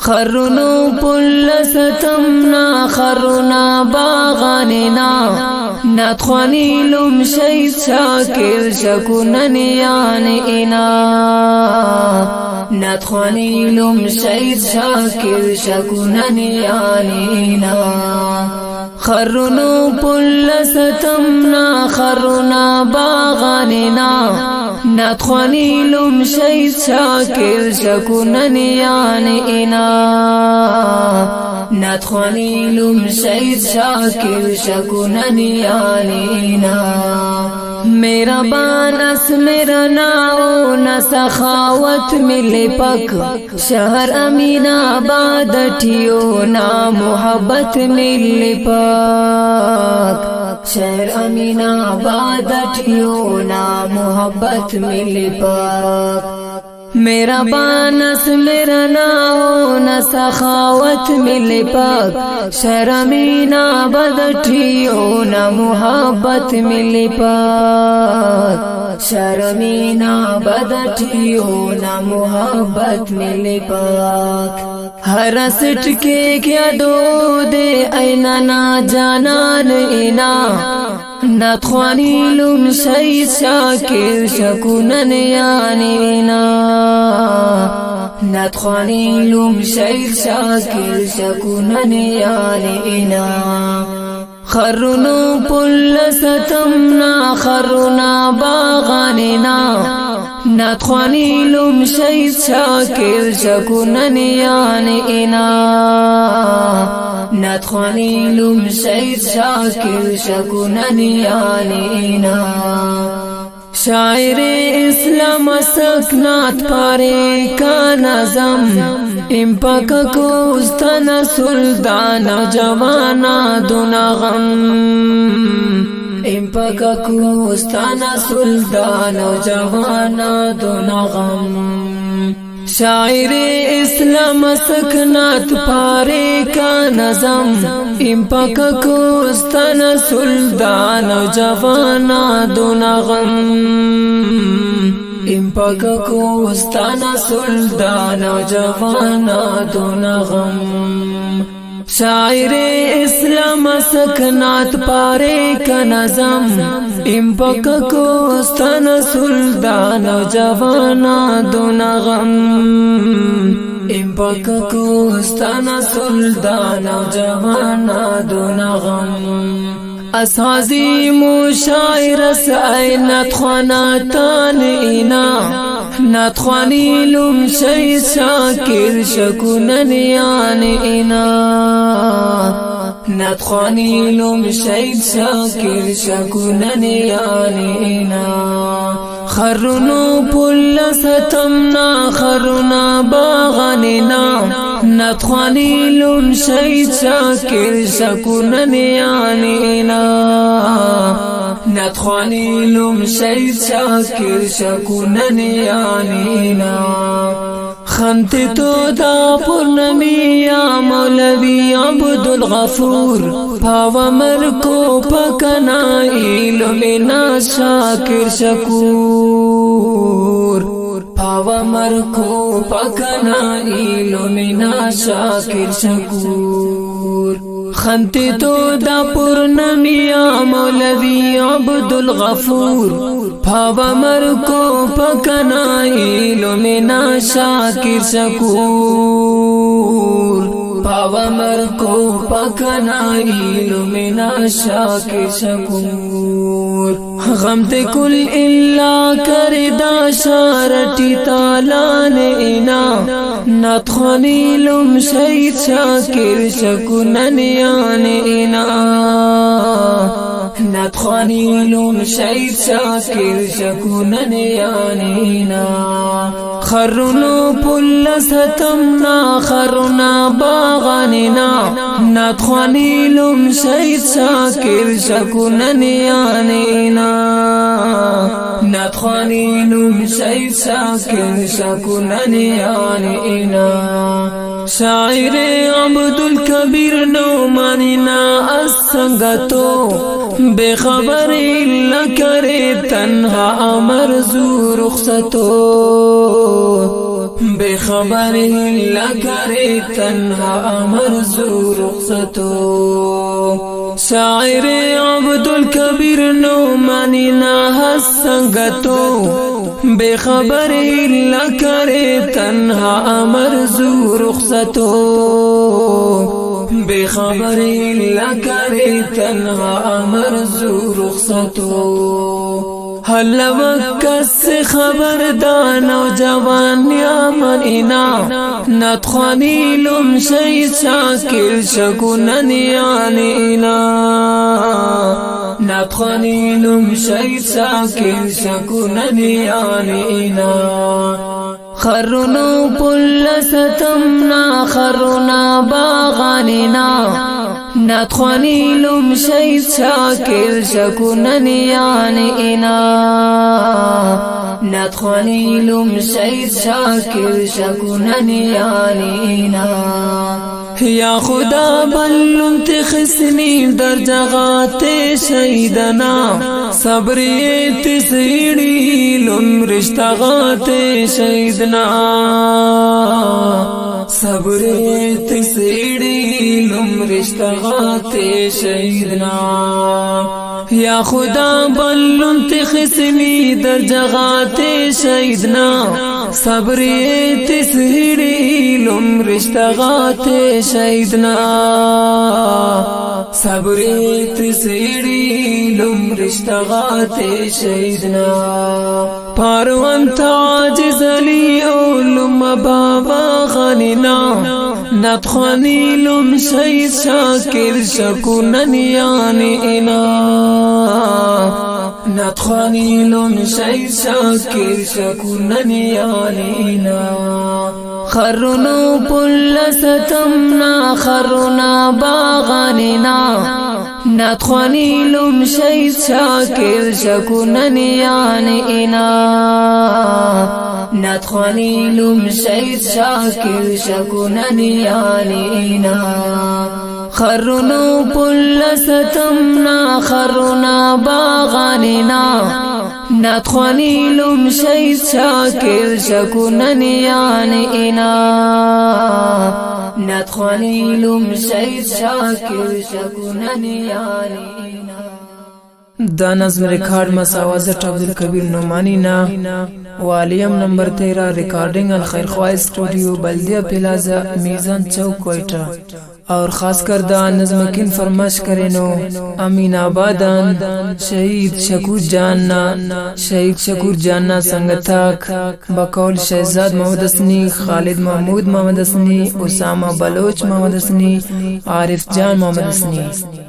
خرنو پل ستمنا خرنا باغاننا نتخواني لم شيء شاكر شكونن يعني إنا نتخواني لم شيء شاكر شكونن يعني إنا خرنو پل ستمنا خرنا باغاننا نتخواني لم شيء شاكر شكونن يعني إنا نتخواني لم شيء شاكر شكونن يعني إنا میرا بانس میرا ناو نسخاوت ملی پک شہر امین آباد ٹھیو نا محبت ملی پک شہر امین آباد ٹھیو نا محبت ملی پک میرا بانس میرا ناو نسخاوت ملی پک شہر امین آباد ٹھیو نا محبت ملی پک شہر امین آباد ٹھیو نا محبت ملی پک ہر سٹ کے کیا دو دے اینا نا جانان اینا نتخواني لم شيء شاكر شكونن يعني إنا نتخواني لم شيء شاكر شكونن يعني إنا خرنو پل ستمنا خرنا باغاننا نتخواني لم شيء شاكر شكونن يعني إنا نتخواني لم شيء شاكر شكونن يعني إنا شاعر اسلام سکنات پارے کا نظم امپک کوستن سلطان جوانا دونا غم امپک کوستن سلطان جوانا دونا غم شاعر اسلام سکنات پارے کا نظم امپک کوستن سلطان جوانا دونا غم امپک کوستن سلطان جوانا دونا غم شاعر اسلام سکنات پارے کا نظم امپک کوستن سلطان جوانا دونا غم امپک کوستن سلطان جوانا دونا غم اسازی مشاعر سعی نتخوانتان اینا نتخوانی لم شیء شاکر شکونن یعنی اینا نتخوانی لم شیء شاکر شکونن یعنی اینا خرنو پل ستمنا خرنا باغاننا نتخواني لم شيء شاكر شكونن يعني إنا نتخواني لم شيء شاكر شكونن يعني إنا خنت تو دا پورنمی یا مولوی عبد الغفور پاو مر کو پکنا علمنا شاکر شکور پاو مر کو پکنا علمنا شاکر شکور خنت تو دا پورنمی یا مولوی عبد الغفور پاو مر کو پکنا علمنا شاکر شکور پاو مر کو پکنا علمنا شاکر شکور غم تے کل الا کردا شارٹی تالان اینا نتخوانی لم شیء شاکر شکونن یعنی اینا نتخوانی لم شیء شاکر شکونن یعنی اینا خرنو پل ستمنا خرنا باغاننا نتخوانی لم شیء شاکر شکونن یعنی اینا نتخوانی لم شیء شاکر شکونن یعنی اینا شاعر عبد الکبیر نعماننا السنگتو بے خبر اللہ کرے تنہا امرزو رخصتو بے خبر نہ کرے تنہا مرزو رخصتو شاعر عبدالکبیر نعمانی نا حسنگتو بے خبر نہ کرے تنہا مرزو رخصتو بے خبر نہ کرے تنہا مرزو رخصتو حل وکس سے خبردار نوجوان یامنینا نتخوانی لم شید شاکر شکونن یانینا نتخوانی لم شید شاکر شکونن یانینا خرنو پل ستمنا خرنا باغانینا نتخوانی لم شید شاکر شکونن یانینا نتخوانی لم شید شاکر شکونن یانینا یا خدا بلن تخسنی در جغات شیدنا صبریت سیڑی لن رشتغات شیدنا صبریت سیڑی لن رشتغات شیدنا یا خدا بلن تخسنی در جغات شیدنا صبریت سیڑی لن رشتغات شیدنا صبریت سیڑی لم رشتغات شیدنا پاروان تاجز لی اولم بابا غنینا نتخوانی لم شید شاکر شکونن یانینا نتخوانی لم شید شاکر شکونن یانینا خرنو پل ستمنا خرنا باغانینا نتخوانی لم شید شاکر شکونن یانینا نتخوانی لم شید شاکر شکونن یانینا خرنو پل ستمنا خرنا باغانینا نتخوانی لم شید شاکر شکونن یانینا نتخوانی لم شید شاکر شکونن یانینا دا نظم ریکارڈ مساوازٹ عبدالکبیر نعمانی نا والیم نمبر 13 ریکارڈنگ الخیر خواہ اسٹوڈیو بلدیہ پلازا میزان چوک کوئٹہ اور خاص کر دا نظم کن فرمائش کرینو امین آبادان شہید شکور جاننا سنگتاک بقول شہزاد محمد حسنی خالد محمود محمد حسنی اسامہ بلوچ محمد حسنی عارف جان محمد حسنی